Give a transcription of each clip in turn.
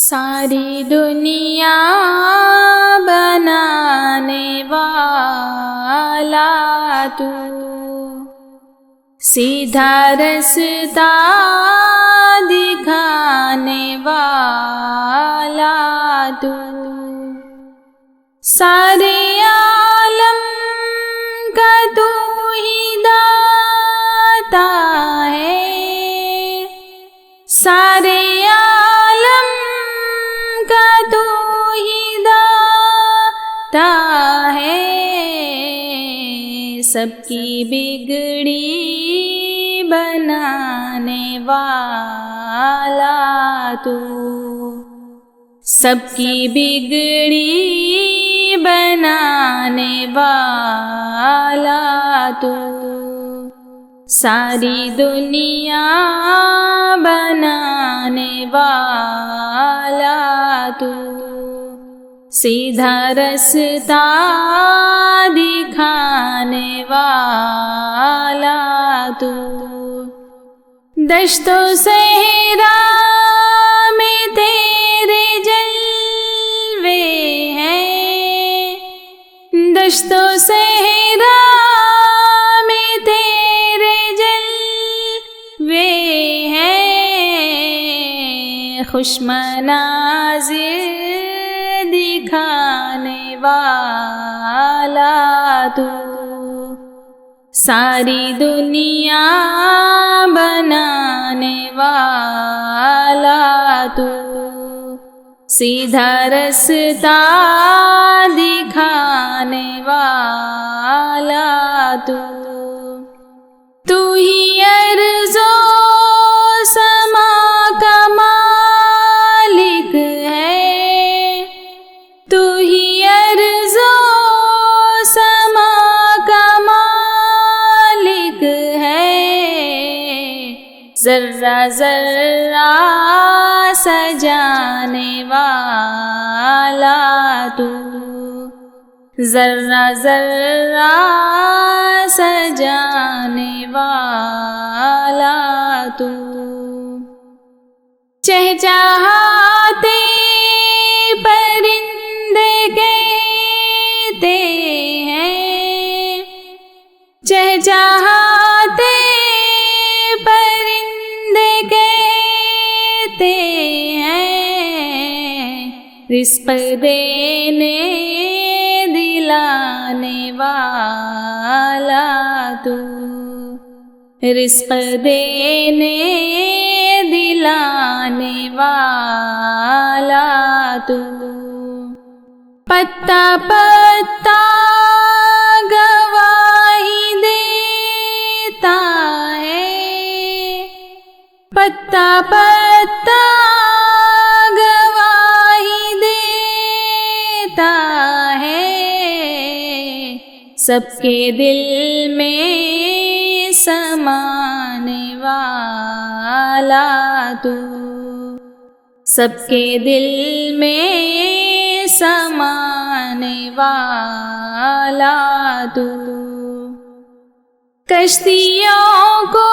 ساری دنیا بنانے والا تو، سیدھا رستہ دکھانے والا تو، سارے عالم کا تو ہی داتا ہے، سارے عالم کا تو ہی داتا ہے، سب کی بگڑی بنانے والا تو، سب کی بگڑی بنانے والا تو، ساری دنیا بنانے والا تو، سیدھا رستہ دکھانے والا تو، دشت و صحرا میں تیرے جلوے ہیں، دشت و صحرا میں تیرے جلوے ہیں، خوش مناظر دکھانے والا تو، ساری دنیا بنانے والا تو، سیدھا رستہ دکھانے والا تو، تو ہی ارض و سما کا مالک ہے، تو ہی ارض و سما کا مالک ہے، ذرہ ذرہ سجانے والا تو، ذرہ ذرہ سجانے والا تو، چہچہاتے پرندے کہتے ہیں، چہچہاتے پرندے کہتے ہیں، رزق دینے دلانے والا تو، رزق دینے دلانے والا تو، پتا پتا گواہی دیتا ہے، پتا پتا گواہی دیتا ہے، سب کے دل میں سمانے والا تو، سب کے دل میں سمانے والا تو، کشتیوں کو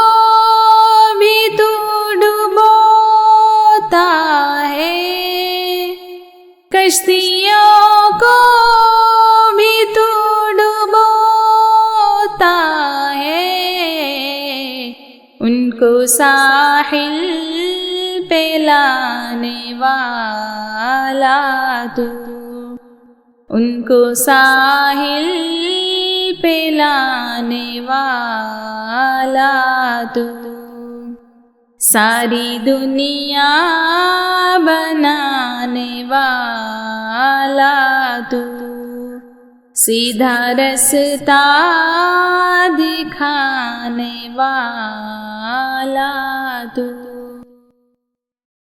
بھی تو ڈبوتا ہے، کشتیوں کو بھی تو ڈبوتا ہے، ان کو ساحل پہ لانے والا تو، ان کو ساحل پہ لانے والا تو، ساری دنیا بنانے والا تو، سیدھا رستہ دکھانے والا تو۔